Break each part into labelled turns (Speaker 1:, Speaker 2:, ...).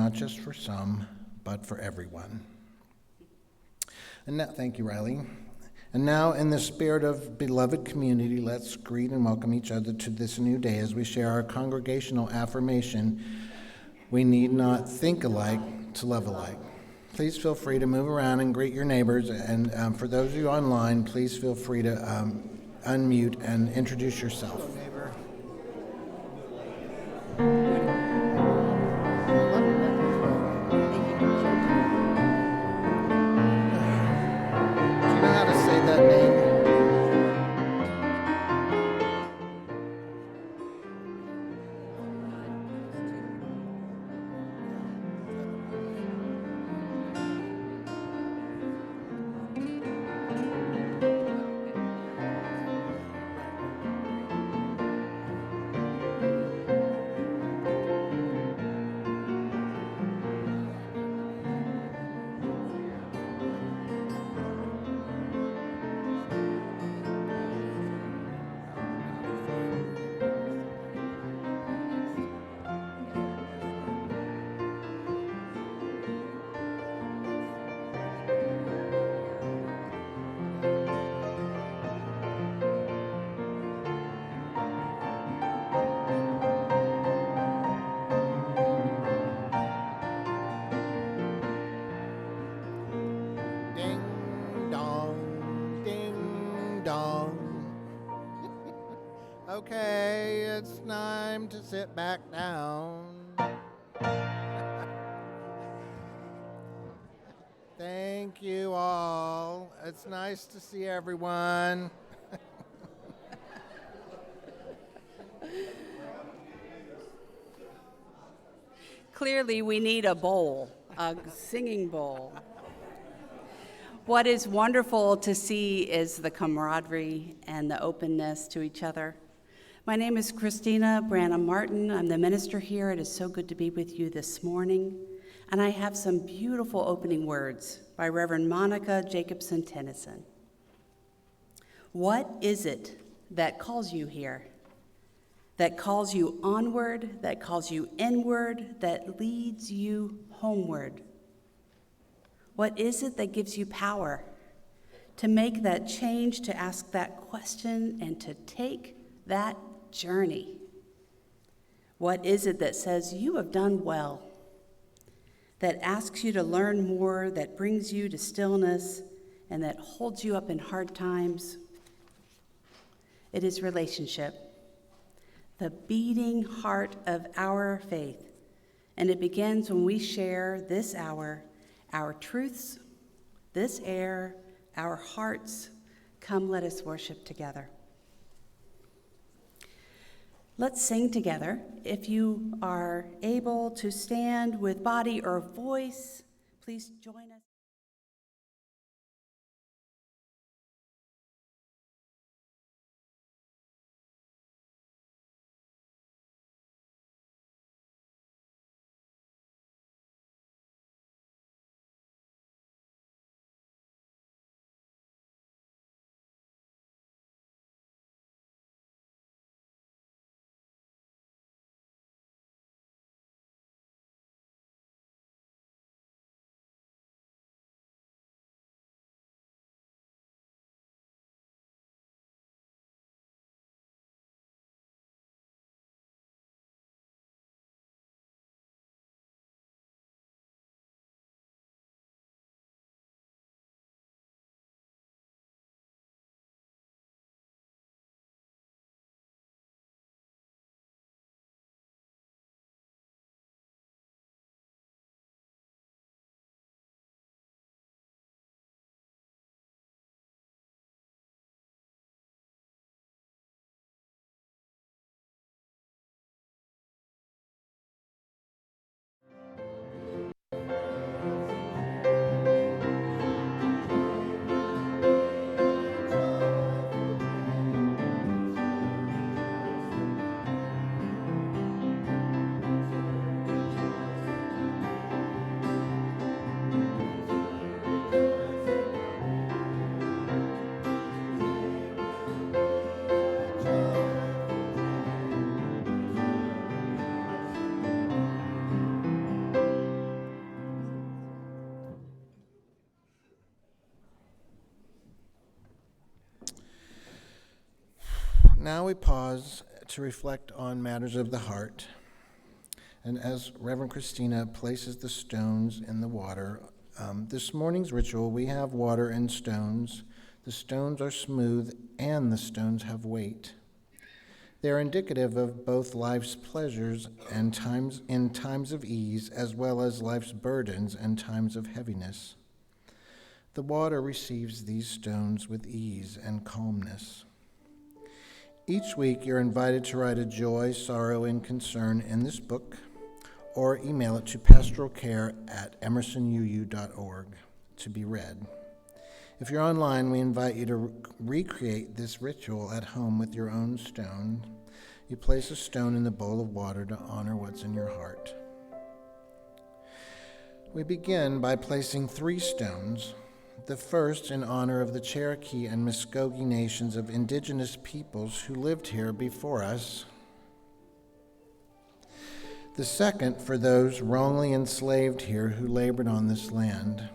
Speaker 1: not just for some, but for everyone. And now, thank you, Riley. And now, in the spirit of beloved community, let's greet and welcome each other to this new day as we share our congregational affirmation, we need not think alike to love alike. Please feel free to move around and greet your neighbors, and for those of you online, please feel free to unmute and introduce yourself. Okay, it's time to sit back down. Thank you all. It's nice to see everyone.
Speaker 2: Clearly, we need a bowl, a singing bowl. What is wonderful to see is the camaraderie and the openness to each other. My name is Christina Branum-Martin. I'm the minister here. It is so good to be with you this morning. And I have some beautiful opening words by Reverend Monica Jacobson Tennyson. What is it that calls you here? That calls you onward, that calls you inward, that leads you homeward? What is it that gives you power to make that change, to ask that question, and to take that journey? What is it that says you have done well, that asks you to learn more, that brings you to stillness, and that holds you up in hard times? It is relationship, the beating heart of our faith. And it begins when we share this hour, our truths, this air, our hearts. Come, let us worship together. Let's sing together. If you are able to stand with body or voice, please join us.
Speaker 1: Now we pause to reflect on matters of the heart. And as Reverend Christina places the stones in the water, this morning's ritual, we have water and stones. The stones are smooth and the stones have weight. They are indicative of both life's pleasures and times of ease, as well as life's burdens and times of heaviness. The water receives these stones with ease and calmness. Each week, you're invited to write a joy, sorrow, and concern in this book, or email it to pastoralcare@emersonuu.org to be read. If you're online, we invite you to recreate this ritual at home with your own stone. You place a stone in the bowl of water to honor what's in your heart. We begin by placing 3 stones. The first in honor of the Cherokee and Muskogee nations of indigenous peoples who lived here before us. The second for those wrongly enslaved here who labored on this land.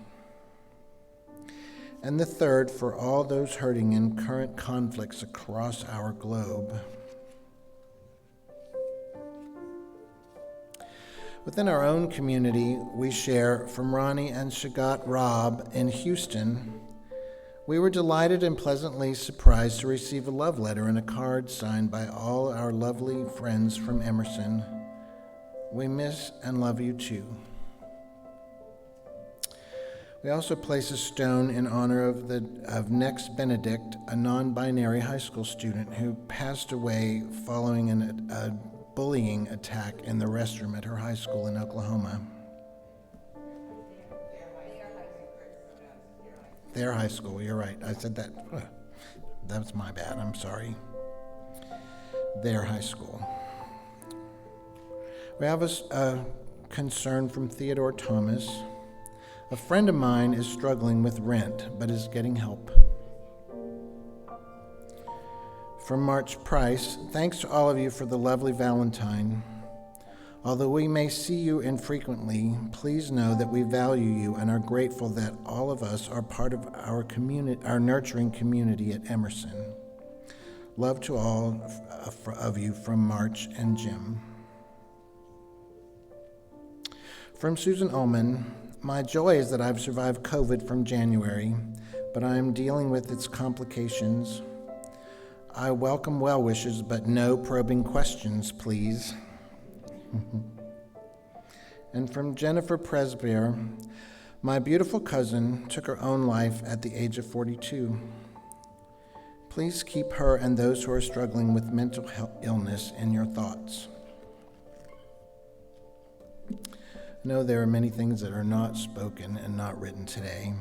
Speaker 1: And the third for all those hurting in current conflicts across our globe. Within our own community, we share from Ronnie and Shagat Robb in Houston. We were delighted and pleasantly surprised to receive a love letter and a card signed by all our lovely friends from Emerson. We miss and love you too. We also place a stone in honor of Nex Benedict, a non-binary high school student who passed away following a bullying attack in the restroom at her high school in Oklahoma. Their high school, you're right. I said that. That was my bad. I'm sorry. Their high school. We have a concern from Theodore Thomas. A friend of mine is struggling with rent, but is getting help. From March Price, thanks to all of you for the lovely Valentine. Although we may see you infrequently, please know that we value you and are grateful that all of us are part of our community, our nurturing community at Emerson. Love to all of you from March and Jim. From Susan Ullman, my joy is that I've survived COVID from January, but I am dealing with its complications. I welcome well wishes, but no probing questions, please. And from Jennifer Presbier, my beautiful cousin took her own life at the age of 42. Please keep her and those who are struggling with mental illness in your thoughts. I know there are many things that are not spoken and not written today,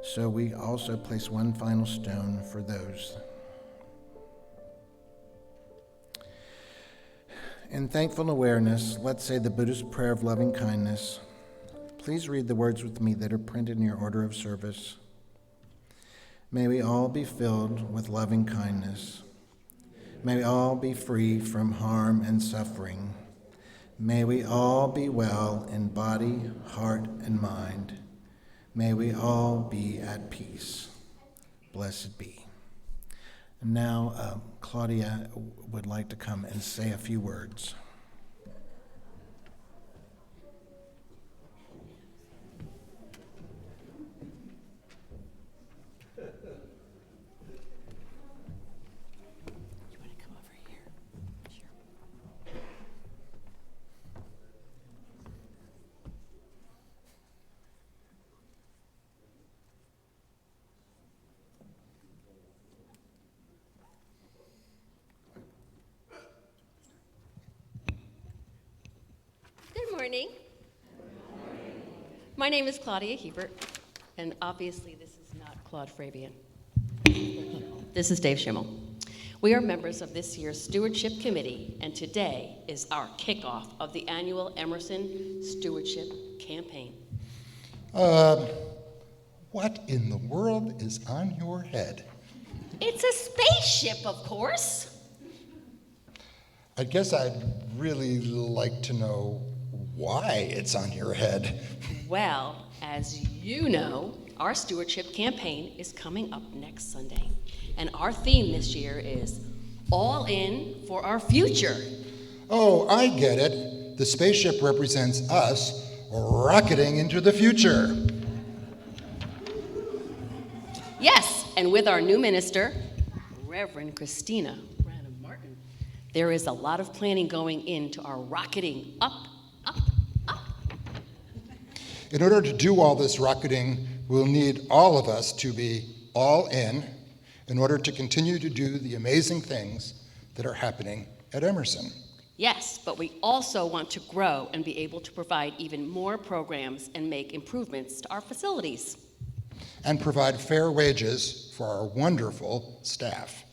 Speaker 1: so we also place one final stone for those. In thankful awareness, let's say the Buddhist prayer of loving kindness. Please read the words with me that are printed in your order of service. May we all be filled with loving kindness. May we all be free from harm and suffering. May we all be well in body, heart, and mind. May we all be at peace. Blessed be. And now, Claudia would like to come and say a few words.
Speaker 3: Good morning. My name is Claudia Hebert, and obviously this is not Claude Fabian. This is Dave Schimmel. We are members of this year's Stewardship Committee, and today is our kickoff of the annual Emerson Stewardship Campaign.
Speaker 4: What in the world is on your head?
Speaker 3: It's a spaceship, of course.
Speaker 4: I guess I'd really like to know why it's on your head.
Speaker 3: Well, as you know, our stewardship campaign is coming up next Sunday. And our theme this year is all in for our future.
Speaker 4: Oh, I get it. The spaceship represents us rocketing into the future.
Speaker 3: Yes, and with our new minister, Reverend Christina Branum-Martin, there is a lot of planning going into our rocketing up, up, up.
Speaker 4: In order to do all this rocketing, we'll need all of us to be all in order to continue to do the amazing things that are happening at Emerson.
Speaker 3: Yes, but we also want to grow and be able to provide even more programs and make improvements to our facilities.
Speaker 4: And provide fair wages for our wonderful staff.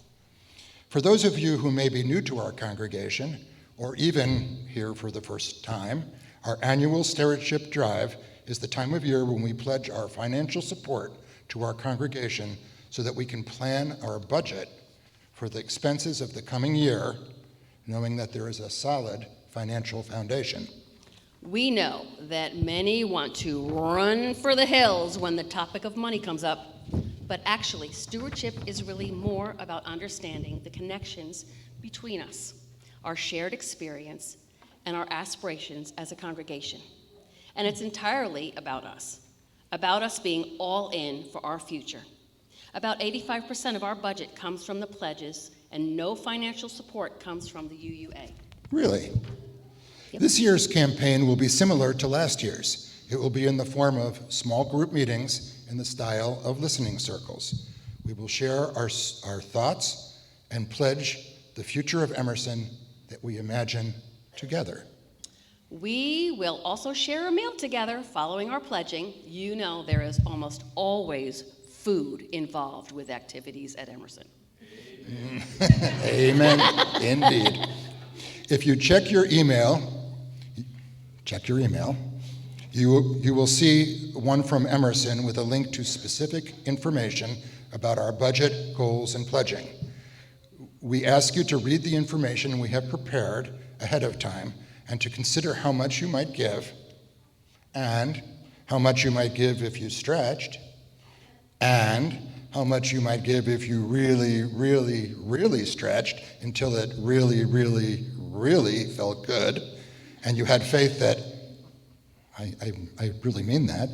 Speaker 4: For those of you who may be new to our congregation, or even here for the first time, our annual Stewardship Drive is the time of year when we pledge our financial support to our congregation so that we can plan our budget for the expenses of the coming year, knowing that there is a solid financial foundation.
Speaker 3: We know that many want to run for the hills when the topic of money comes up, but actually, stewardship is really more about understanding the connections between us, our shared experience, and our aspirations as a congregation. And it's entirely about us being all in for our future. About 85% of our budget comes from the pledges, and no financial support comes from the UUA.
Speaker 4: Really?
Speaker 3: Yep.
Speaker 4: This year's campaign will be similar to last year's. It will be in the form of small group meetings in the style of listening circles. We will share our thoughts and pledge the future of Emerson that we imagine together.
Speaker 3: We will also share a meal together following our pledging. You know there is almost always food involved with activities at Emerson.
Speaker 4: Amen, indeed. If you check your email, you will see one from Emerson with a link to specific information about our budget, goals, and pledging. We ask you to read the information we have prepared ahead of time and to consider how much you might give, and how much you might give if you stretched, and how much you might give if you really, really, really stretched until it really, really, really felt good, and you had faith that, I really mean that,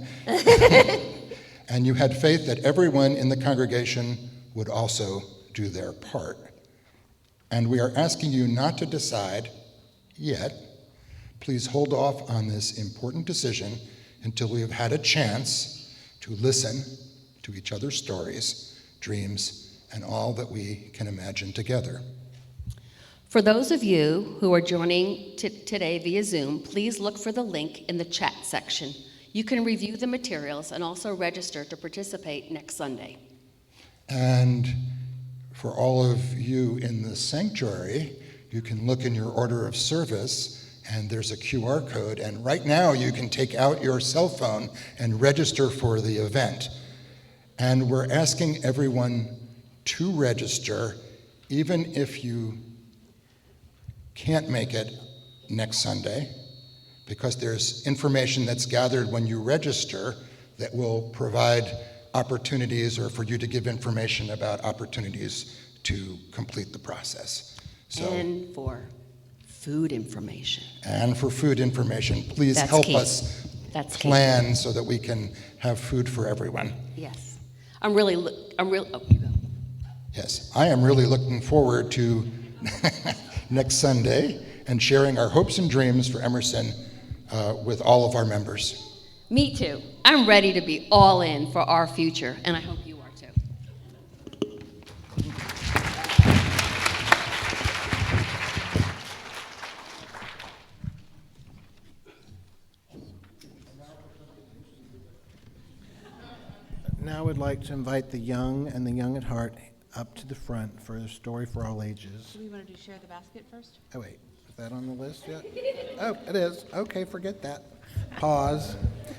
Speaker 4: and you had faith that everyone in the congregation would also do their part. And we are asking you not to decide yet. Please hold off on this important decision until we have had a chance to listen to each other's stories, dreams, and all that we can imagine together.
Speaker 3: For those of you who are joining today via Zoom, please look for the link in the chat section. You can review the materials and also register to participate next Sunday.
Speaker 4: And for all of you in the sanctuary, you can look in your order of service, and there's a QR code, and right now you can take out your cell phone and register for the event. And we're asking everyone to register, even if you can't make it next Sunday, because there's information that's gathered when you register that will provide opportunities, or for you to give information about opportunities to complete the process.
Speaker 3: And for food information.
Speaker 4: And for food information. Please
Speaker 3: That's
Speaker 4: help
Speaker 3: key.
Speaker 4: us
Speaker 3: That's
Speaker 4: plan so that we can have food for everyone.
Speaker 3: Yes. Oh, you go.
Speaker 4: Yes, I am really looking forward to next Sunday and sharing our hopes and dreams for Emerson with all of our members.
Speaker 3: Me too. I'm ready to be all in for our future, and I hope you are too.
Speaker 1: Now I would like to invite the young and the young at heart up to the front for a story for all ages.
Speaker 2: Do we want to do share the basket first?
Speaker 1: Oh, wait, is that on the list yet? Oh, it is. Okay, forget that. Pause.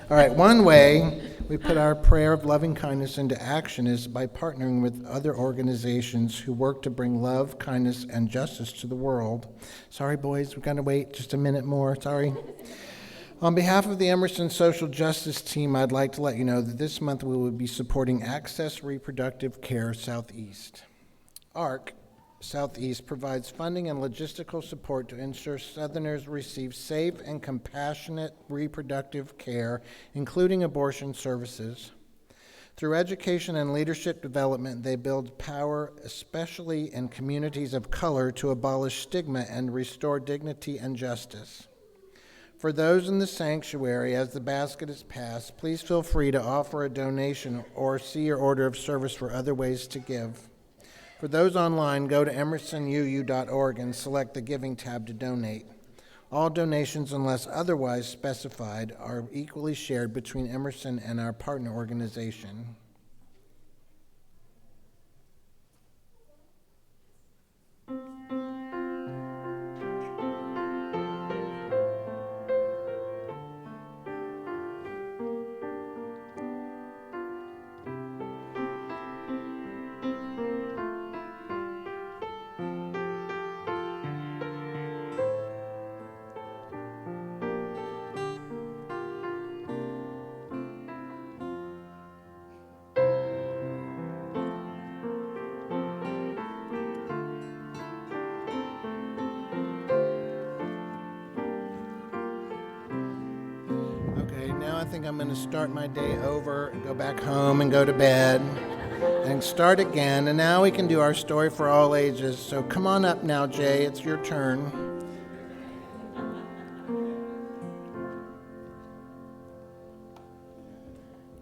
Speaker 1: All right, one way we put our prayer of loving kindness into action is by partnering with other organizations who work to bring love, kindness, and justice to the world. Sorry, boys, we're going to wait just a minute more. Sorry. On behalf of the Emerson Social Justice Team, I'd like to let you know that this month we will be supporting Access Reproductive Care Southeast. ARC Southeast provides funding and logistical support to ensure Southerners receive safe and compassionate reproductive care, including abortion services. Through education and leadership development, they build power, especially in communities of color, to abolish stigma and restore dignity and justice. For those in the sanctuary, as the basket is passed, please feel free to offer a donation or see your order of service for other ways to give. For those online, go to emersonuu.org and select the Giving tab to donate. All donations, unless otherwise specified, are equally shared between Emerson and our partner organization. Okay, now I think I'm going to start my day over and go back home and go to bed and start again. And now we can do our story for all ages. So come on up now, Jay. It's your turn.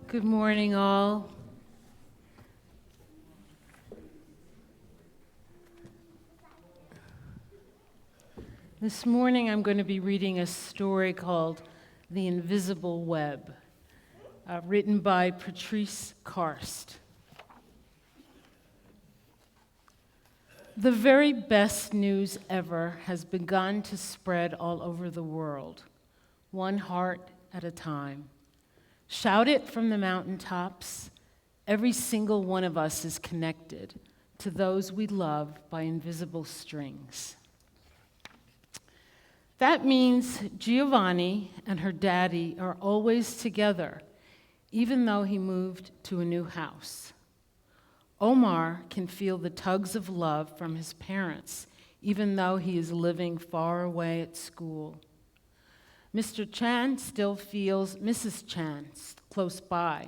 Speaker 5: Good morning, all. This morning I'm going to be reading a story called The Invisible Web, written by Patrice Karst. The very best news ever has begun to spread all over the world, one heart at a time. Shout it from the mountaintops. Every single one of us is connected to those we love by invisible strings. That means Giovanni and her daddy are always together, even though he moved to a new house. Omar can feel the tugs of love from his parents, even though he is living far away at school. Mr. Chan still feels Mrs. Chan close by,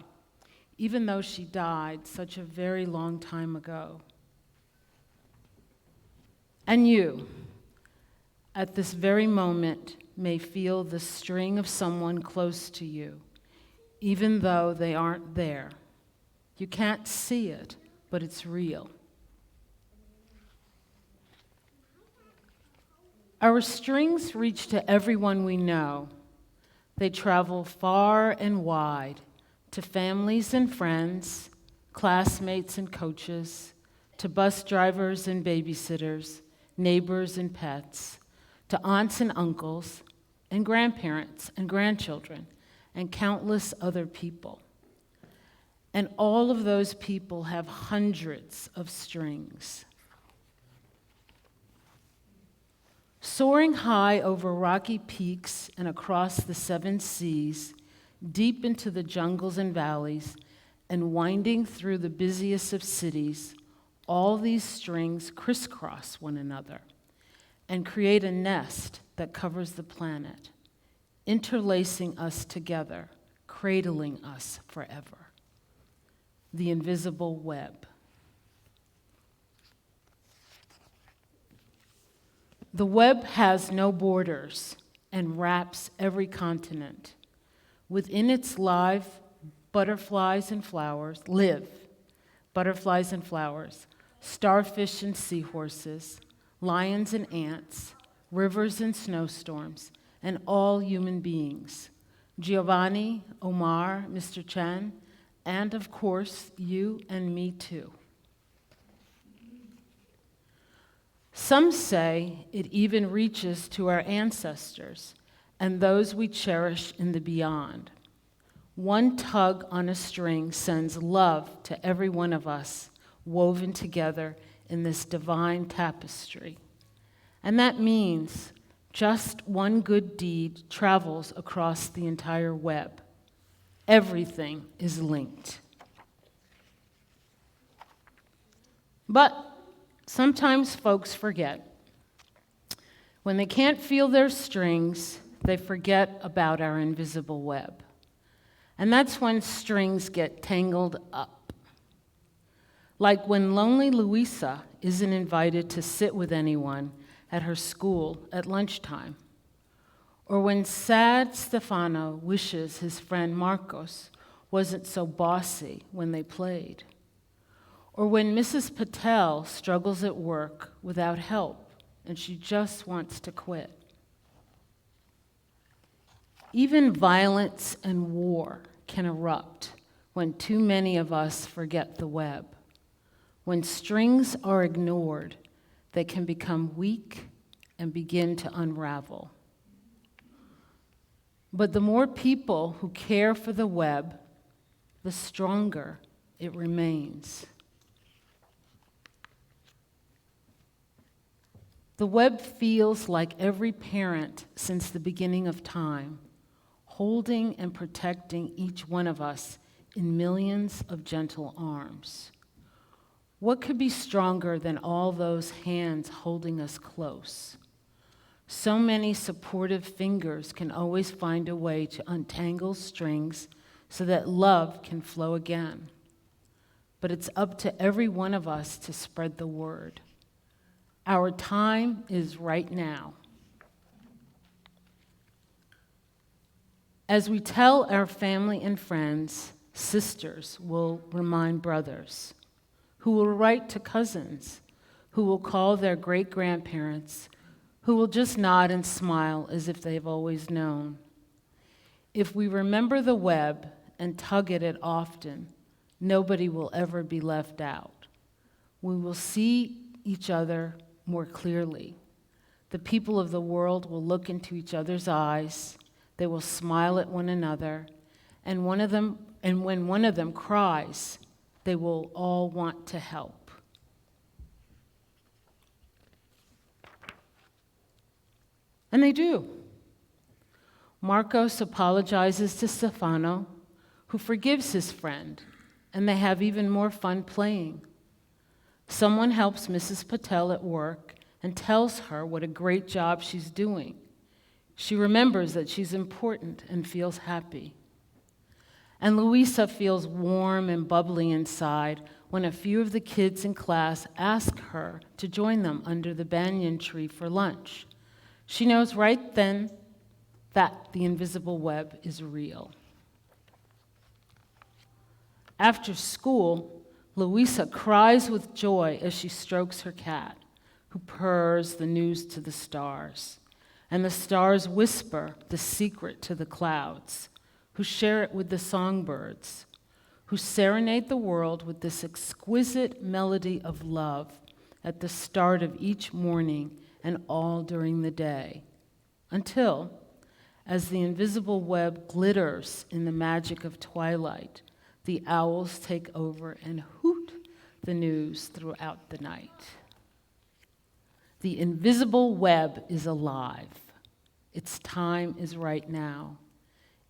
Speaker 5: even though she died such a very long time ago. And you, at this very moment, may feel the string of someone close to you, even though they aren't there. You can't see it, but it's real. Our strings reach to everyone we know. They travel far and wide to families and friends, classmates and coaches, to bus drivers and babysitters, neighbors and pets, to aunts and uncles, and grandparents and grandchildren, and countless other people. And all of those people have hundreds of strings. Soaring high over rocky peaks and across the 7 seas, deep into the jungles and valleys, and winding through the busiest of cities, all these strings crisscross one another and create a nest that covers the planet, interlacing us together, cradling us forever. The invisible web. The web has no borders and wraps every continent. Within its live butterflies and flowers, starfish and seahorses, lions and ants, rivers and snowstorms, and all human beings. Giovanni, Omar, Mr. Chan, and of course, you and me too. Some say it even reaches to our ancestors and those we cherish in the beyond. One tug on a string sends love to every one of us, woven together in this divine tapestry. And that means just one good deed travels across the entire web. Everything is linked. But Sometimes folks forget. When they can't feel their strings, they forget about our invisible web. And that's when strings get tangled up. Like when lonely Louisa isn't invited to sit with anyone at her school at lunchtime. Or when sad Stefano wishes his friend Marcos wasn't so bossy when they played. Or when Mrs. Patel struggles at work without help and she just wants to quit. Even violence and war can erupt when too many of us forget the web. When strings are ignored, they can become weak and begin to unravel. But the more people who care for the web, the stronger it remains. The web feels like every parent since the beginning of time, holding and protecting each one of us in millions of gentle arms. What could be stronger than all those hands holding us close? So many supportive fingers can always find a way to untangle strings so that love can flow again. But it's up to every one of us to spread the word. Our time is right now. As we tell our family and friends, sisters will remind brothers, who will write to cousins, who will call their great-grandparents, who will just nod and smile as if they've always known. If we remember the web and tug at it often, nobody will ever be left out. We will see each other more clearly. The people of the world will look into each other's eyes, they will smile at one another, and when one of them cries, they will all want to help. And they do. Marcos apologizes to Stefano, who forgives his friend, and they have even more fun playing. Someone helps Mrs. Patel at work and tells her what a great job she's doing. She remembers that she's important and feels happy. And Louisa feels warm and bubbly inside when a few of the kids in class ask her to join them under the banyan tree for lunch. She knows right then that the invisible web is real. After school, Louisa cries with joy as she strokes her cat, who purrs the news to the stars. And the stars whisper the secret to the clouds, who share it with the songbirds, who serenade the world with this exquisite melody of love at the start of each morning and all during the day, until, as the invisible web glitters in the magic of twilight, the owls take over and hoot the news throughout the night. The invisible web is alive. Its time is right now.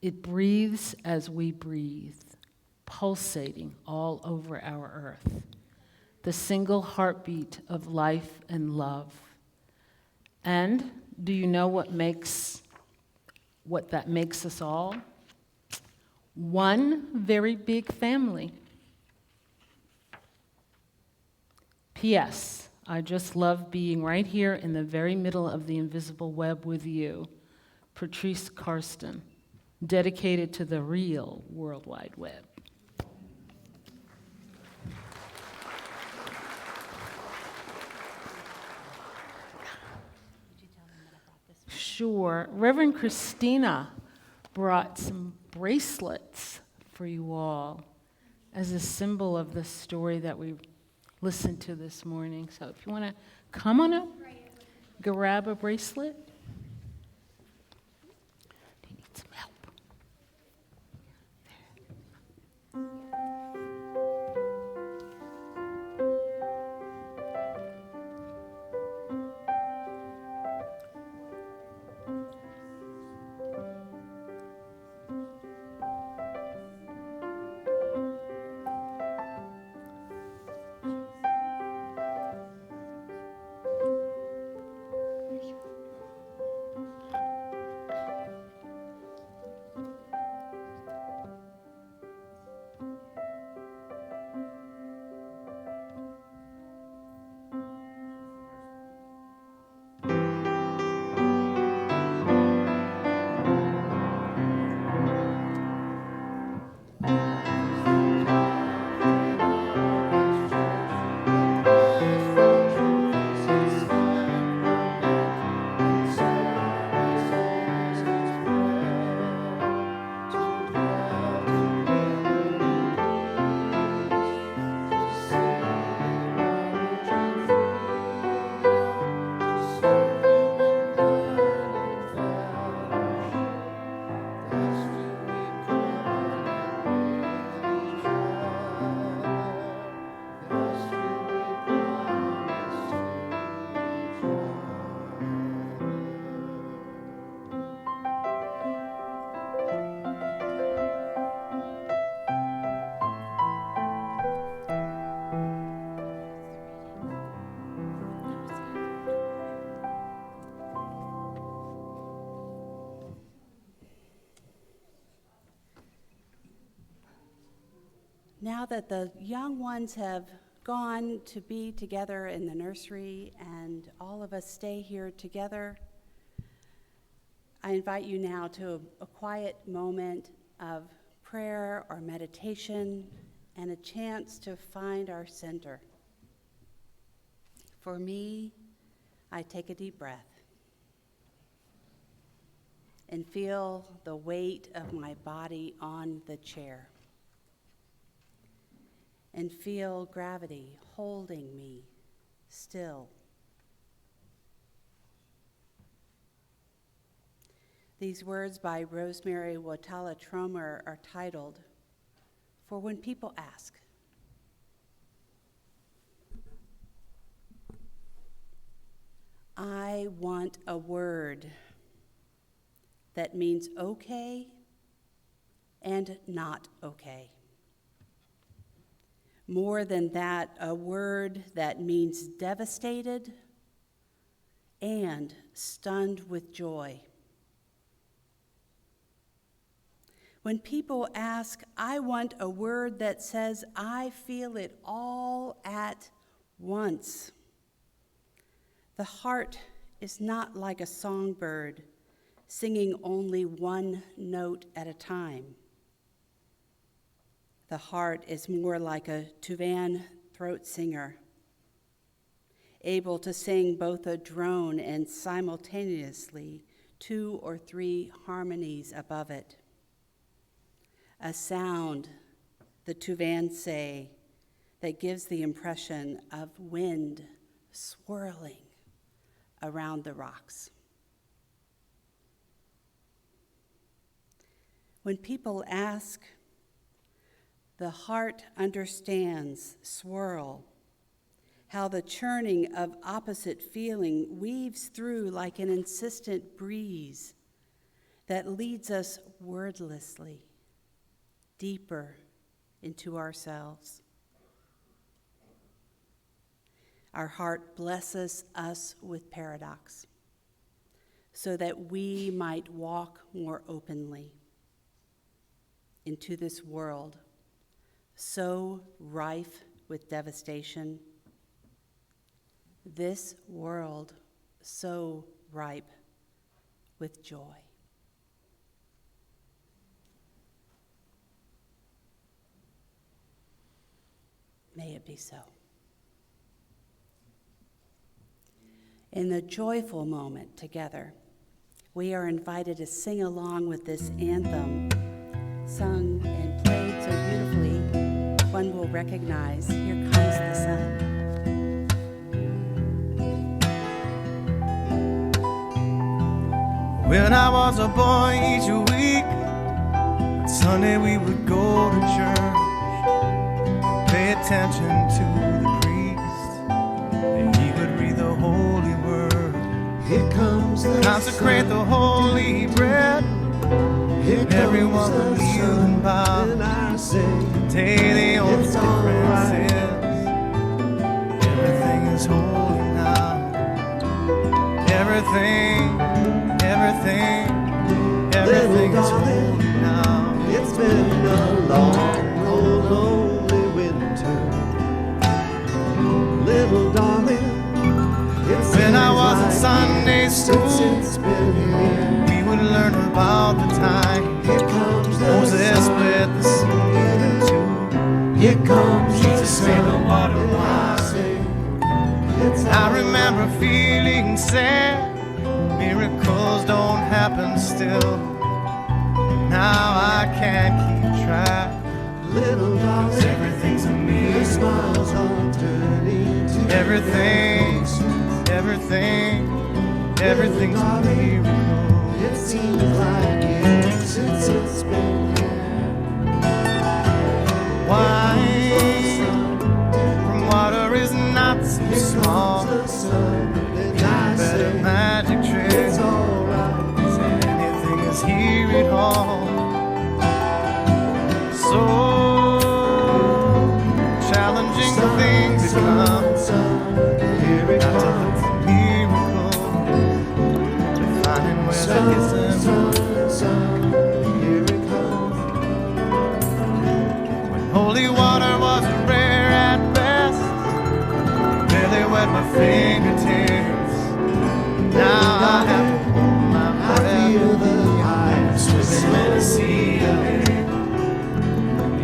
Speaker 5: It breathes as we breathe, pulsating all over our earth. The single heartbeat of life and love. And do you know what that makes us all? One very big family. P.S. I just love being right here in the very middle of the invisible web with you, Patrice Karsten, dedicated to the real World Wide Web. Sure. Reverend Christina brought some bracelets for you all as a symbol of the story that we listened to this morning. So if you want to come on up, grab a bracelet. Do you need some help?
Speaker 2: Now that the young ones have gone to be together in the nursery and all of us stay here together, I invite you now to a quiet moment of prayer or meditation and a chance to find our center. For me, I take a deep breath and feel the weight of my body on the chair and feel gravity holding me still. These words by Rosemary Watala Tromer are titled, For When People Ask. I want a word that means okay and not okay. More than that, a word that means devastated and stunned with joy. When people ask, I want a word that says, I feel it all at once. The heart is not like a songbird, singing only one note at a time. The heart is more like a Tuvan throat singer, able to sing both a drone and simultaneously 2 or 3 harmonies above it. A sound, the Tuvan say, that gives the impression of wind swirling around the rocks. When people ask, the heart understands swirl, how the churning of opposite feeling weaves through like an insistent breeze that leads us wordlessly deeper into ourselves. Our heart blesses us with paradox so that we might walk more openly into this world so rife with devastation, this world so ripe with joy. May it be so. In the joyful moment together, we are invited to sing along with this anthem, sung and played so beautifully, one will recognize, Here Comes the Sun.
Speaker 6: When I was a boy, each week, on Sunday we would go to church, pay attention to the priest, and he would read the holy word.
Speaker 7: Here comes the
Speaker 6: Consecrate the holy bread. Everyone would kneel and bow,
Speaker 7: and I say,
Speaker 6: take the old
Speaker 7: it's all right.
Speaker 6: differences. Everything is holy now. Everything is holy now.
Speaker 7: It's been a long, cold, lonely winter. Little darling, it's
Speaker 6: When I was in Sunday
Speaker 7: since
Speaker 6: school,
Speaker 7: it's been here.
Speaker 6: we would learn about the time
Speaker 7: Here comes the
Speaker 6: Moses
Speaker 7: sun.
Speaker 6: split the sea in two.
Speaker 7: Here comes
Speaker 6: Jesus made the water
Speaker 7: and I
Speaker 6: wine.
Speaker 7: say, it's
Speaker 6: I remember feeling sad. Miracles don't happen still. Now I can't keep track.
Speaker 7: little darling,
Speaker 6: Everything's a
Speaker 7: your
Speaker 6: miracle.
Speaker 7: smiles are turning to
Speaker 6: Everything's a miracle.
Speaker 7: It seems like years since it's been here.
Speaker 6: Wine from water is not so
Speaker 7: Here
Speaker 6: small.
Speaker 7: comes the sun, and I
Speaker 6: Better
Speaker 7: say,
Speaker 6: magic
Speaker 7: it's
Speaker 6: trick.
Speaker 7: alright.
Speaker 6: Said anything is here at all. So challenging things become.
Speaker 7: Here it
Speaker 6: Not to
Speaker 7: comes.
Speaker 6: look for miracles, to finding where there isn't.
Speaker 7: Sun,
Speaker 6: my fingertips. Now I have to hold my breath.
Speaker 7: I feel the ice
Speaker 6: Swimming in a sea of it.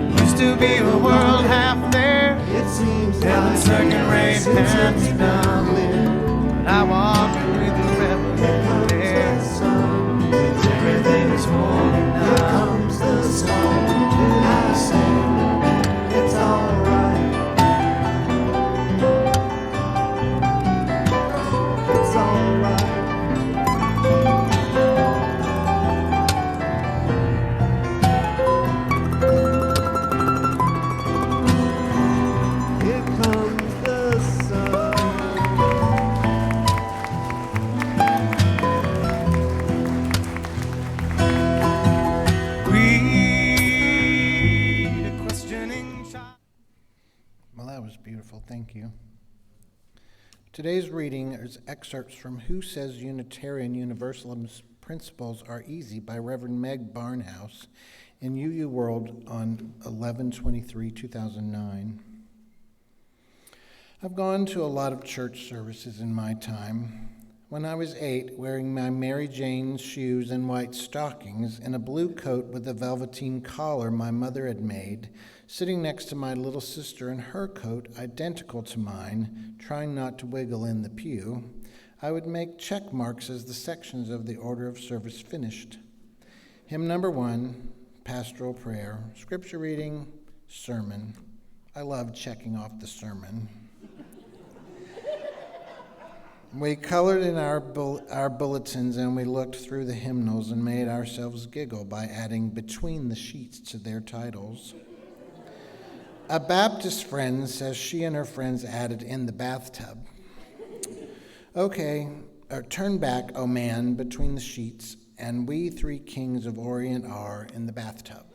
Speaker 6: It used to be a world half there.
Speaker 7: It seems
Speaker 6: Heaven
Speaker 7: like
Speaker 6: circling rain
Speaker 7: since
Speaker 6: hands
Speaker 7: it's
Speaker 6: down.
Speaker 7: clear.
Speaker 6: But I walk with the river there.
Speaker 7: The sun,
Speaker 6: Everything is holy
Speaker 7: here
Speaker 6: now.
Speaker 7: comes the storm. I say it's alright. It's alright. Here comes the sun.
Speaker 6: Read a questioning child.
Speaker 1: Well, that was beautiful. Thank you. Today's reading is excerpts from Who Says Unitarian Universalist Principles Are Easy by Reverend Meg Barnhouse in UU World on 11/23/2009. I've gone to a lot of church services in my time. When I was 8, wearing my Mary Jane shoes and white stockings and a blue coat with a velveteen collar my mother had made, sitting next to my little sister in her coat identical to mine, trying not to wiggle in the pew, I would make check marks as the sections of the order of service finished. Hymn number 1, pastoral prayer, scripture reading, sermon. I love checking off the sermon. We colored in our bulletins and we looked through the hymnals and made ourselves giggle by adding between the sheets to their titles. A Baptist friend says she and her friends added in the bathtub. Okay, turn back, oh man, between the sheets, and we 3 kings of Orient are in the bathtub.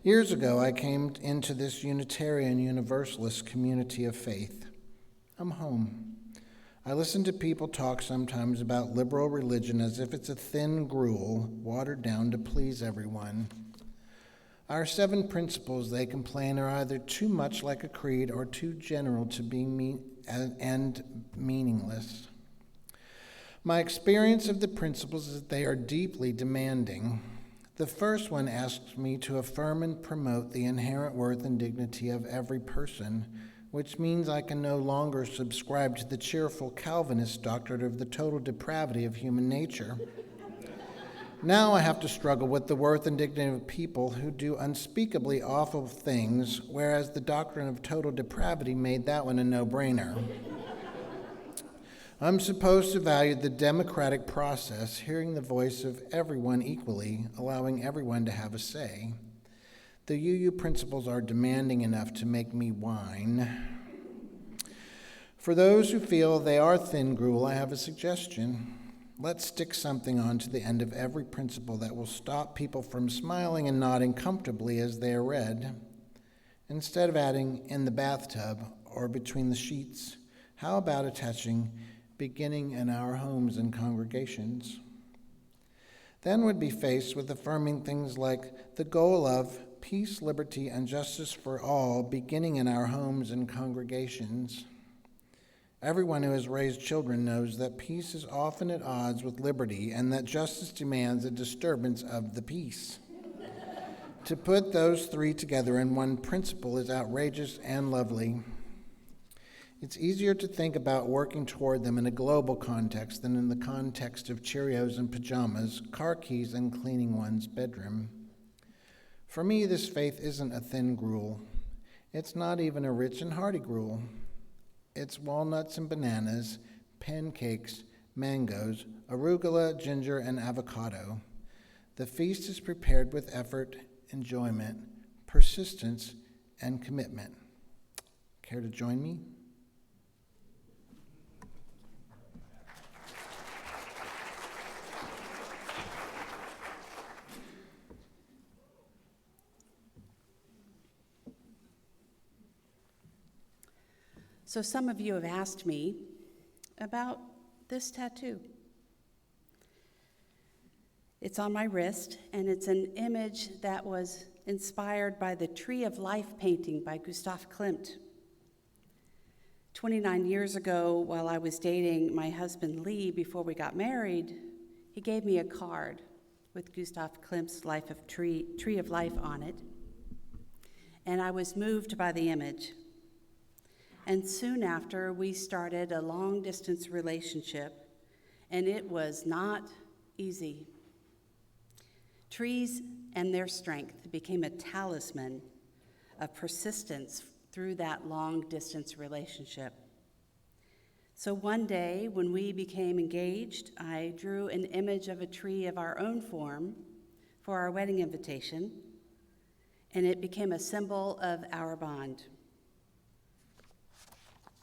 Speaker 1: Years ago, I came into this Unitarian Universalist community of faith. I'm home. I listen to people talk sometimes about liberal religion as if it's a thin gruel watered down to please everyone. Our 7 principles, they complain, are either too much like a creed or too general to be meaningless. My experience of the principles is that they are deeply demanding. The first one asks me to affirm and promote the inherent worth and dignity of every person, which means I can no longer subscribe to the cheerful Calvinist doctrine of the total depravity of human nature. Now I have to struggle with the worth and dignity of people who do unspeakably awful things, whereas the doctrine of total depravity made that one a no-brainer. I'm supposed to value the democratic process, hearing the voice of everyone equally, allowing everyone to have a say. The UU principles are demanding enough to make me whine. For those who feel they are thin gruel, I have a suggestion. Let's stick something onto the end of every principle that will stop people from smiling and nodding comfortably as they are read. Instead of adding in the bathtub or between the sheets, how about attaching beginning in our homes and congregations? Then would be faced with affirming things like the goal of peace, liberty, and justice for all, beginning in our homes and congregations. Everyone who has raised children knows that peace is often at odds with liberty and that justice demands a disturbance of the peace. To put those 3 together in one principle is outrageous and lovely. It's easier to think about working toward them in a global context than in the context of Cheerios and pajamas, car keys, and cleaning one's bedroom. For me, this faith isn't a thin gruel. It's not even a rich and hearty gruel. It's walnuts and bananas, pancakes, mangoes, arugula, ginger, and avocado. The feast is prepared with effort, enjoyment, persistence, and commitment. Care to join me?
Speaker 2: So some of you have asked me about this tattoo. It's on my wrist, and it's an image that was inspired by the Tree of Life painting by Gustav Klimt. 29 years ago, while I was dating my husband Lee before we got married, he gave me a card with Gustav Klimt's Tree of Life on it, and I was moved by the image. And soon after, we started a long-distance relationship, and it was not easy. Trees and their strength became a talisman of persistence through that long-distance relationship. So one day, when we became engaged, I drew an image of a tree of our own form for our wedding invitation, and it became a symbol of our bond.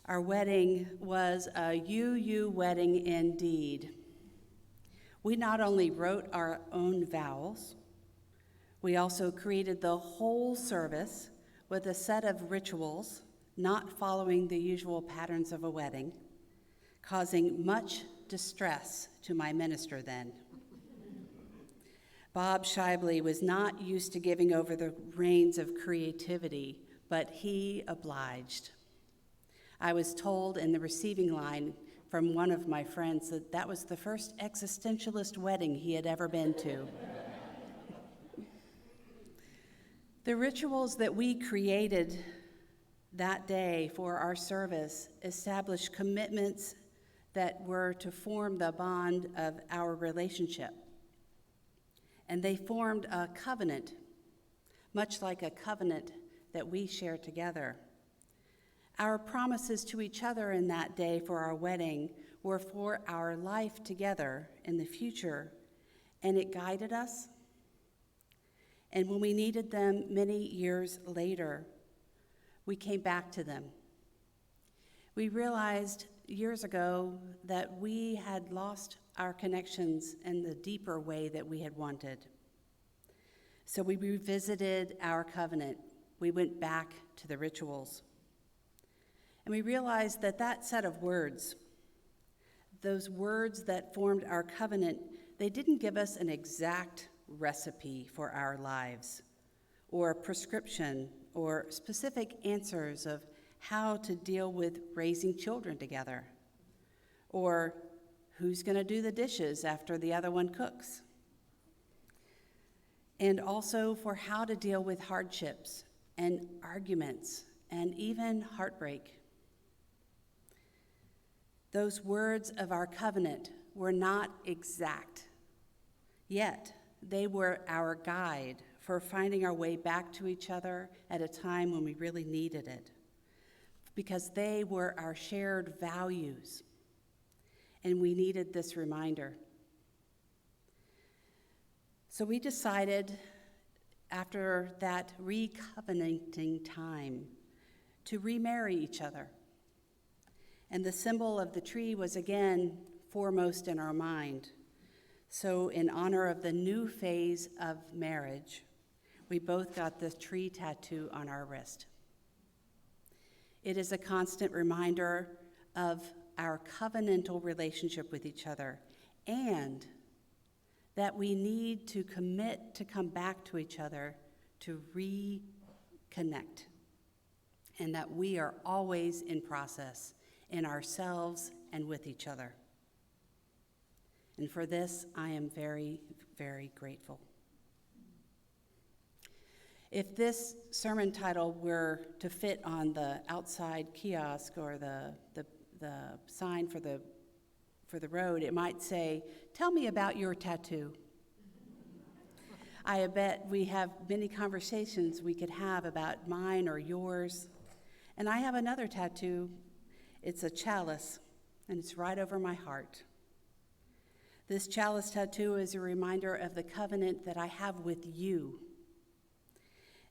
Speaker 2: Our wedding was a UU wedding indeed. We not only wrote our own vows, we also created the whole service with a set of rituals not following the usual patterns of a wedding, causing much distress to my minister then. Bob Shibley was not used to giving over the reins of creativity, but he obliged. I was told in the receiving line from one of my friends that that was the first existentialist wedding he had ever been to. The rituals that we created that day for our service established commitments that were to form the bond of our relationship. And they formed a covenant, much like a covenant that we share together. Our promises to each other in that day for our wedding were for our life together in the future, and it guided us. And when we needed them many years later, we came back to them. We realized years ago that we had lost our connections in the deeper way that we had wanted. So we revisited our covenant. We went back to the rituals. And we realized that that set of words, those words that formed our covenant, they didn't give us an exact recipe for our lives, or a prescription, or specific answers of how to deal with raising children together, or who's going to do the dishes after the other one cooks, and also for how to deal with hardships and arguments and even heartbreak. Those words of our covenant were not exact, yet they were our guide for finding our way back to each other at a time when we really needed it, because they were our shared values, and we needed this reminder. So we decided, after that recovenanting time, to remarry each other. And the symbol of the tree was again foremost in our mind. So in honor of the new phase of marriage, we both got the tree tattoo on our wrist. It is a constant reminder of our covenantal relationship with each other, and that we need to commit to come back to each other to reconnect, and that we are always in process in ourselves and with each other. And for this, I am very, very grateful. If this sermon title were to fit on the outside kiosk or the sign for the road, it might say, "Tell me about your tattoo." I bet we have many conversations we could have about mine or yours. And I have another tattoo. It's a chalice, and it's right over my heart. This chalice tattoo is a reminder of the covenant that I have with you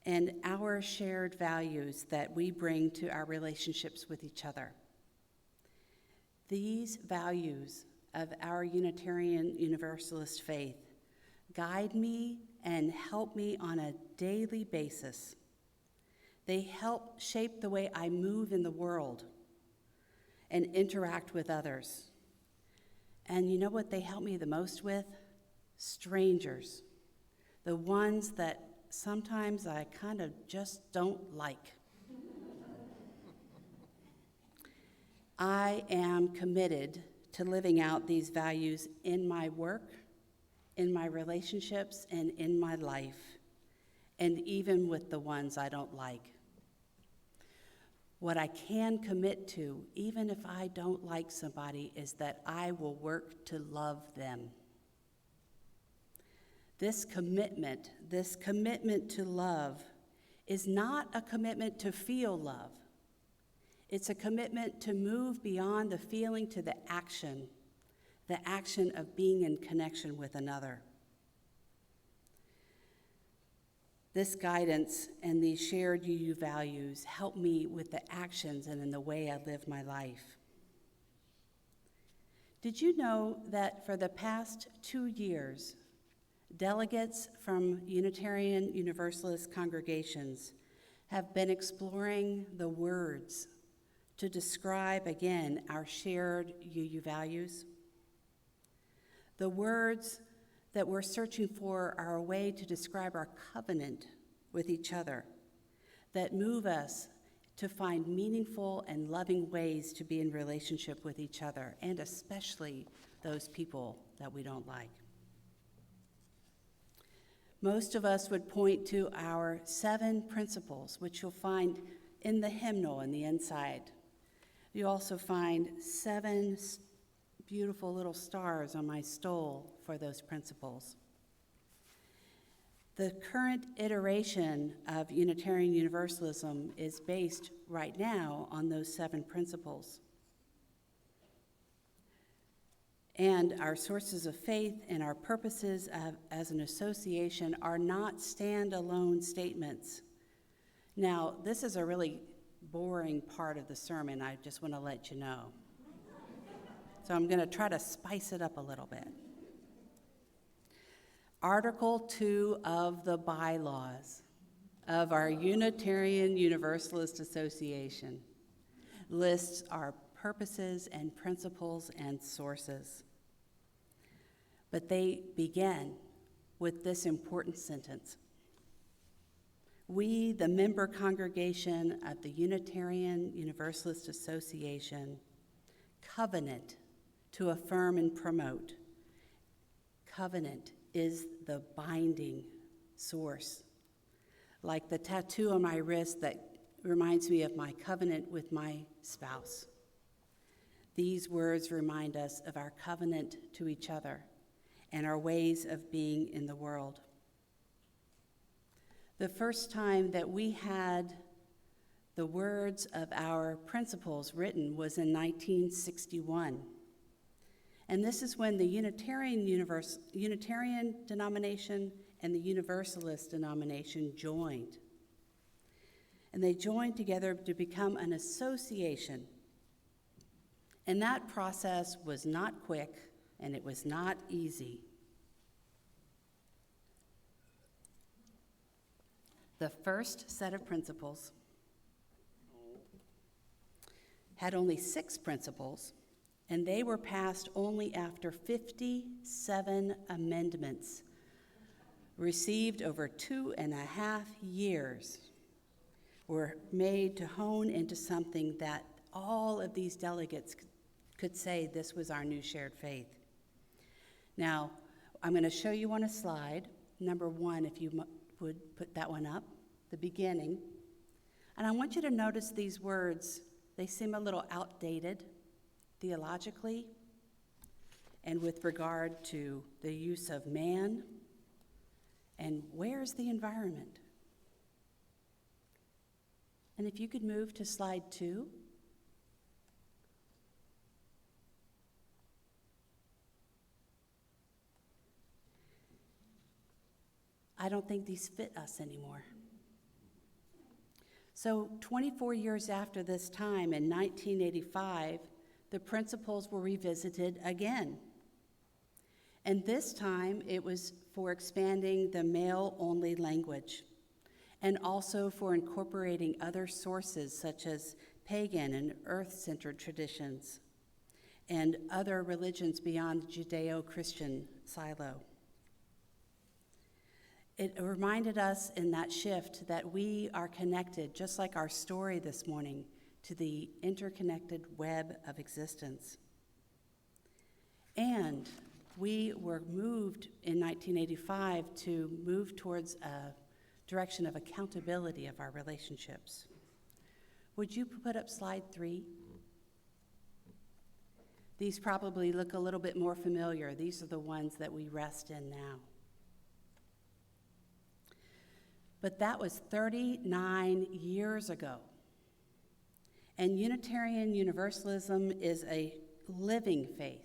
Speaker 2: and our shared values that we bring to our relationships with each other. These values of our Unitarian Universalist faith guide me and help me on a daily basis. They help shape the way I move in the world and interact with others. And you know what they help me the most with? Strangers. The ones that sometimes I kind of just don't like. I am committed to living out these values in my work, in my relationships, and in my life, and even with the ones I don't like. What I can commit to, even if I don't like somebody, is that I will work to love them. This commitment to love is not a commitment to feel love. It's a commitment to move beyond the feeling to the action of being in connection with another. This guidance and these shared UU values help me with the actions and in the way I live my life. Did you know that for the past 2 years, delegates from Unitarian Universalist congregations have been exploring the words to describe again our shared UU values? The words that we're searching for are a way to describe our covenant with each other that move us to find meaningful and loving ways to be in relationship with each other, and especially those people that we don't like. Most of us would point to our 7 principles, which you'll find in the hymnal on the inside. You also find 7 beautiful little stars on my stole for those principles. The current iteration of Unitarian Universalism is based right now on those 7 principles. And our sources of faith and our purposes as an association are not standalone statements. Now, this is a really boring part of the sermon, I just want to let you know. So I'm going to try to spice it up a little bit. Article 2 of the bylaws of our Unitarian Universalist Association lists our purposes and principles and sources. But they begin with this important sentence. We, the member congregation of the Unitarian Universalist Association, covenant to affirm and promote. Covenant is the binding source. Like the tattoo on my wrist that reminds me of my covenant with my spouse. These words remind us of our covenant to each other and our ways of being in the world. The first time that we had the words of our principles written was in 1961. And this is when the Unitarian denomination and the Universalist denomination joined. And they joined together to become an association. And that process was not quick, and it was not easy. The first set of principles had only 6 principles, and they were passed only after 57 amendments, received over 2.5 years, were made to hone into something that all of these delegates could say this was our new shared faith. Now, I'm going to show you on a slide, number 1, if you would put that one up, the beginning. And I want you to notice these words. They seem a little outdated theologically and with regard to the use of man and where's the environment. And if you could move to slide 2. I don't think these fit us anymore. So 24 years after this time, in 1985, the principles were revisited again. And this time it was for expanding the male-only language and also for incorporating other sources such as pagan and earth-centered traditions and other religions beyond the Judeo-Christian silo. It reminded us in that shift that we are connected, just like our story this morning, to the interconnected web of existence. And we were moved in 1985 to move towards a direction of accountability of our relationships. Would you put up slide 3? These probably look a little bit more familiar. These are the ones that we rest in now. But that was 39 years ago. And Unitarian Universalism is a living faith.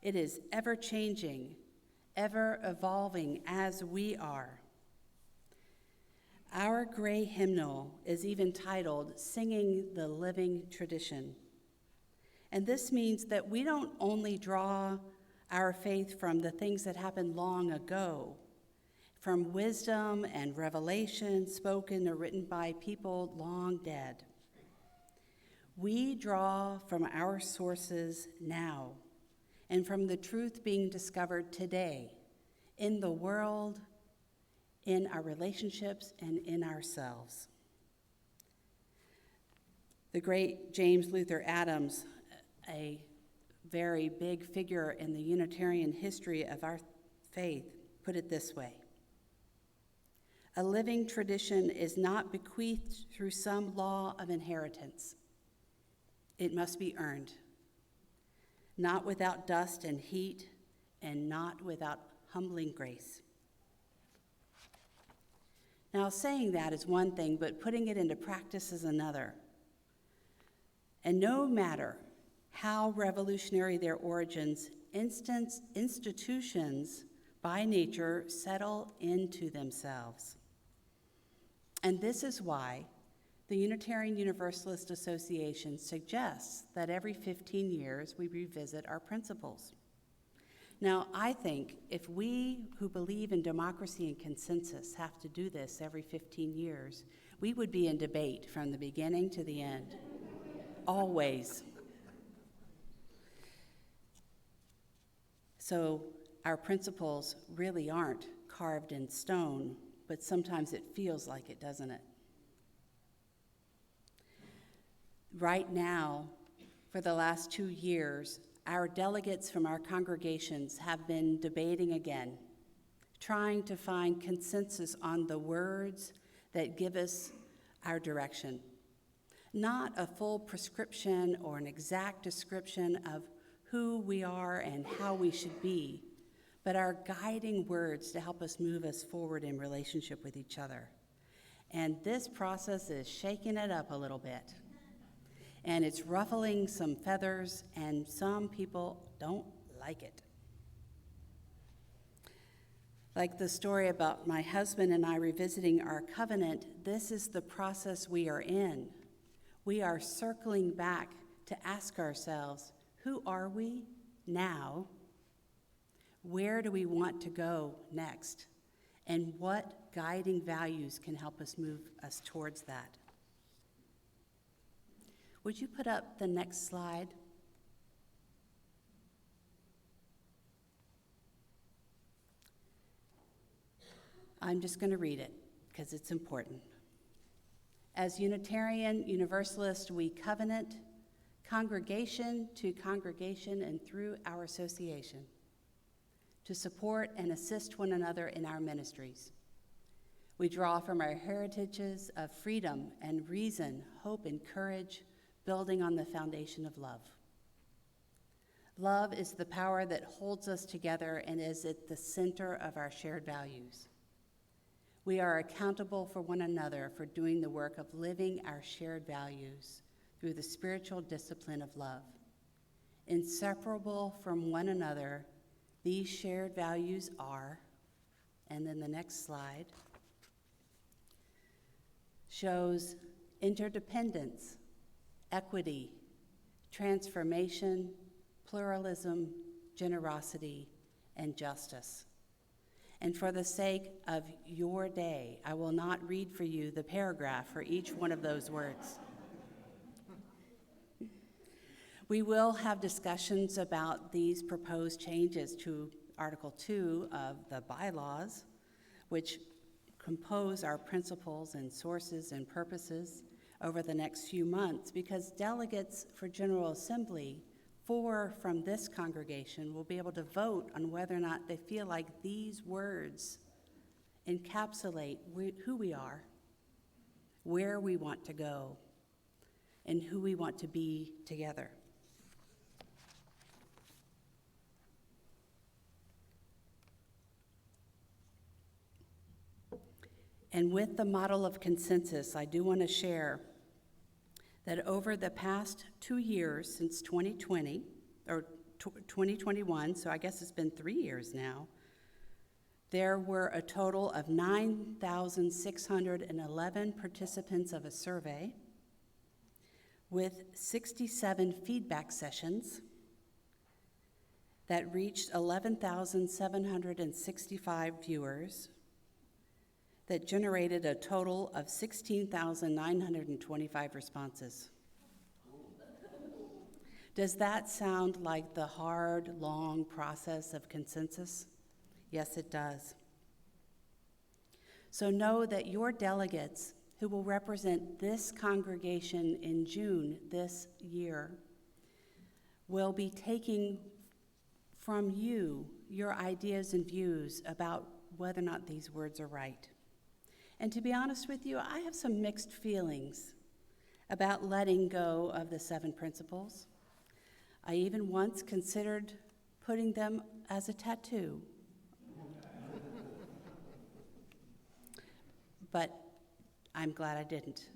Speaker 2: It is ever-changing, ever-evolving as we are. Our gray hymnal is even titled Singing the Living Tradition. And this means that we don't only draw our faith from the things that happened long ago, from wisdom and revelation spoken or written by people long dead. We draw from our sources now and from the truth being discovered today in the world, in our relationships, and in ourselves. The great James Luther Adams, a very big figure in the Unitarian history of our faith, put it this way: a living tradition is not bequeathed through some law of inheritance. It must be earned, not without dust and heat, and not without humbling grace. Now, saying that is one thing, but putting it into practice is another. And no matter how revolutionary their origins, institutions by nature settle into themselves. And this is why the Unitarian Universalist Association suggests that every 15 years we revisit our principles. Now, I think if we who believe in democracy and consensus have to do this every 15 years, we would be in debate from the beginning to the end, always. So our principles really aren't carved in stone, but sometimes it feels like it, doesn't it? Right now, for the last 2 years, our delegates from our congregations have been debating again, trying to find consensus on the words that give us our direction. Not a full prescription or an exact description of who we are and how we should be, but our guiding words to help us move us forward in relationship with each other. And this process is shaking it up a little bit. And it's ruffling some feathers, and some people don't like it. Like the story about my husband and I revisiting our covenant, this is the process we are in. We are circling back to ask ourselves, who are we now? Where do we want to go next? And what guiding values can help us move us towards that? Would you put up the next slide? I'm just going to read it because it's important. As Unitarian Universalists, we covenant congregation to congregation and through our association to support and assist one another in our ministries. We draw from our heritages of freedom and reason, hope and courage, building on the foundation of love. Love is the power that holds us together and is at the center of our shared values. We are accountable for one another for doing the work of living our shared values through the spiritual discipline of love. Inseparable from one another, these shared values are, and then the next slide shows interdependence, equity, transformation, pluralism, generosity, and justice. And for the sake of your day, I will not read for you the paragraph for each one of those words. We will have discussions about these proposed changes to Article 2 of the bylaws, which compose our principles and sources and purposes. over the next few months, because delegates for General Assembly, 4 from this congregation, will be able to vote on whether or not they feel like these words encapsulate who we are, where we want to go, and who we want to be together. And with the model of consensus, I do want to share that over the past 2 years, since 2020, or 2021, so I guess it's been 3 years now, there were a total of 9,611 participants of a survey, with 67 feedback sessions that reached 11,765 viewers, that generated a total of 16,925 responses. Does that sound like the hard, long process of consensus? Yes, it does. So know that your delegates who will represent this congregation in June this year will be taking from you your ideas and views about whether or not these words are right. And to be honest with you, I have some mixed feelings about letting go of the 7 principles. I even once considered putting them as a tattoo. But I'm glad I didn't.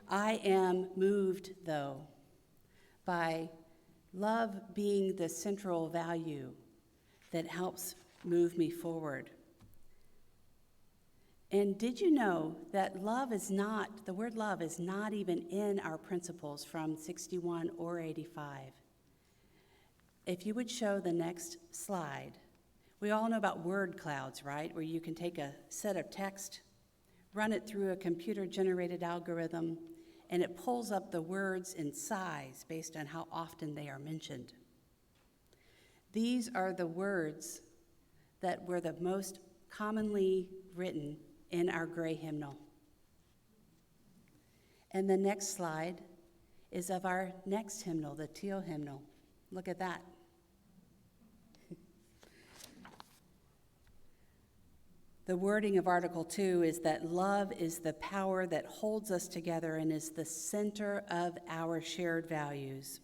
Speaker 2: I am moved, though, by love being the central value that helps move me forward. And did you know that the word love is not even in our principles from 61 or 85? If you would show the next slide. We all know about word clouds, right? Where you can take a set of text, run it through a computer-generated algorithm, and it pulls up the words in size based on how often they are mentioned. These are the words that were the most commonly written in our gray hymnal. And the next slide is of our next hymnal, the teal hymnal. Look at that. The wording of Article 2 is that love is the power that holds us together and is the center of our shared values,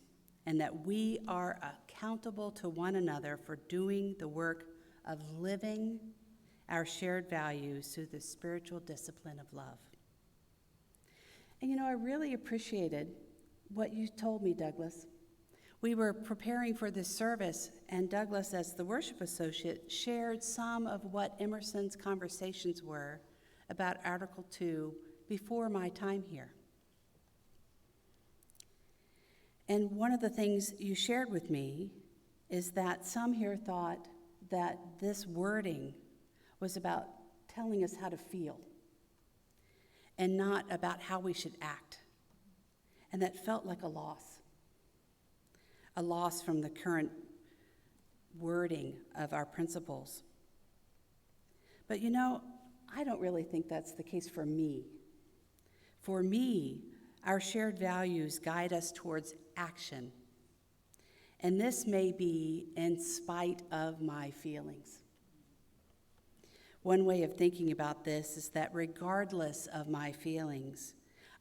Speaker 2: and that we are accountable to one another for doing the work of living our shared values through the spiritual discipline of love. And you know, I really appreciated what you told me, Douglas. We were preparing for this service, and Douglas, as the worship associate, shared some of what Emerson's conversations were about Article 2 before my time here. And one of the things you shared with me is that some here thought that this wording was about telling us how to feel and not about how we should act. And that felt like a loss from the current wording of our principles. But you know, I don't really think that's the case for me. For me, our shared values guide us towards action. And this may be in spite of my feelings. One way of thinking about this is that regardless of my feelings,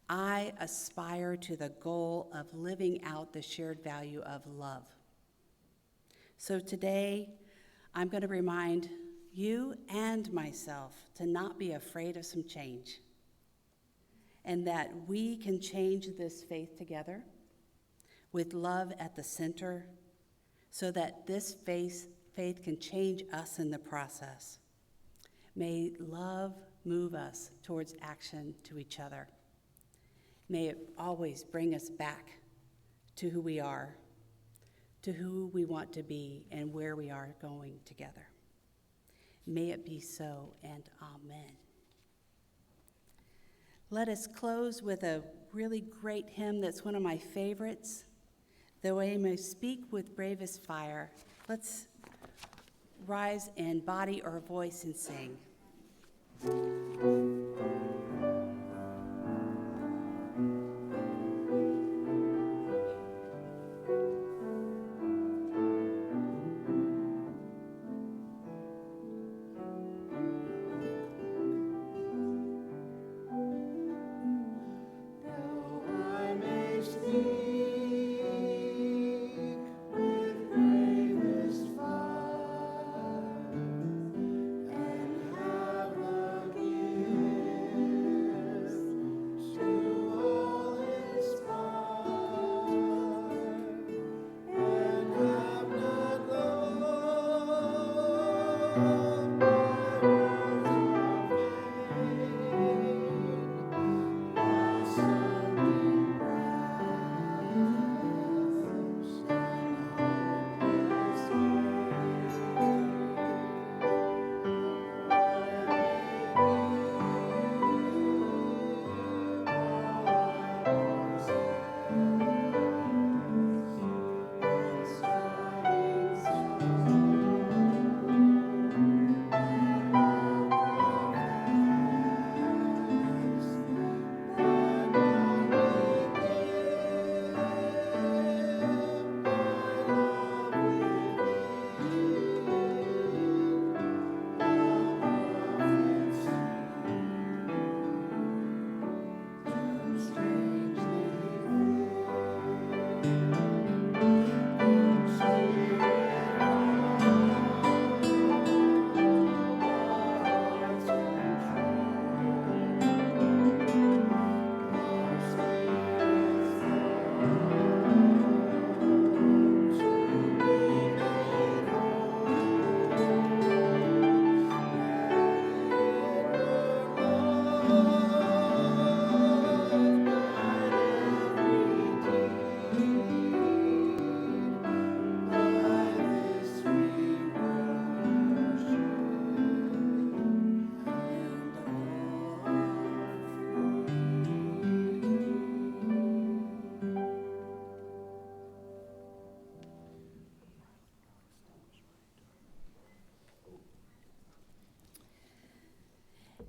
Speaker 2: I aspire to the goal of living out the shared value of love. So today, I'm going to remind you and myself to not be afraid of some change, and that we can change this faith together with love at the center, so that this faith can change us in the process. May love move us towards action to each other. May it always bring us back to who we are, to who we want to be, and where we are going together. May it be so, and amen. Let us close with a really great hymn that's one of my favorites. Though I may speak with bravest fire, let's rise and body our voice and sing.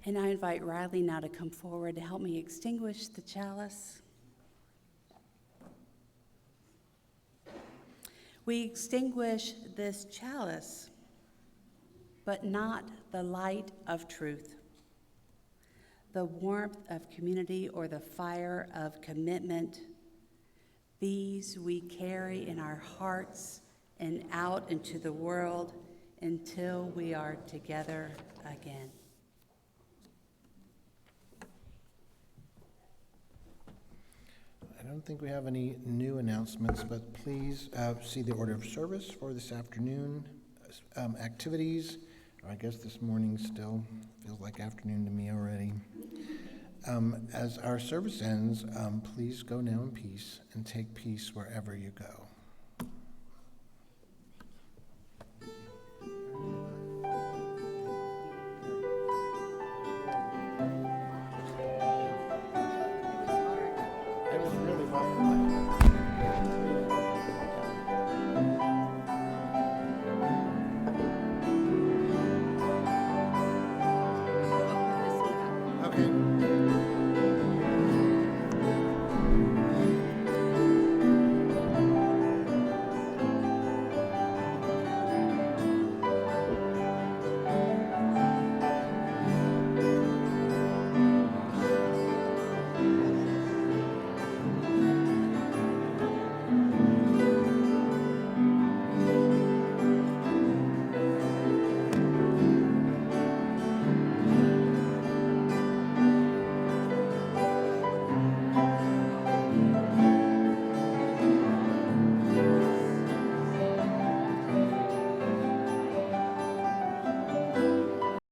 Speaker 2: And I invite Riley now to come forward to help me extinguish the chalice. We extinguish this chalice, but not the light of truth, the warmth of community, or the fire of commitment. These we carry in our hearts and out into the world until we are together again.
Speaker 1: I don't think we have any new announcements, but please see the order of service for this afternoon. Activities, I guess this morning still feels like afternoon to me already. As our service ends, please go now in peace and take peace wherever you go.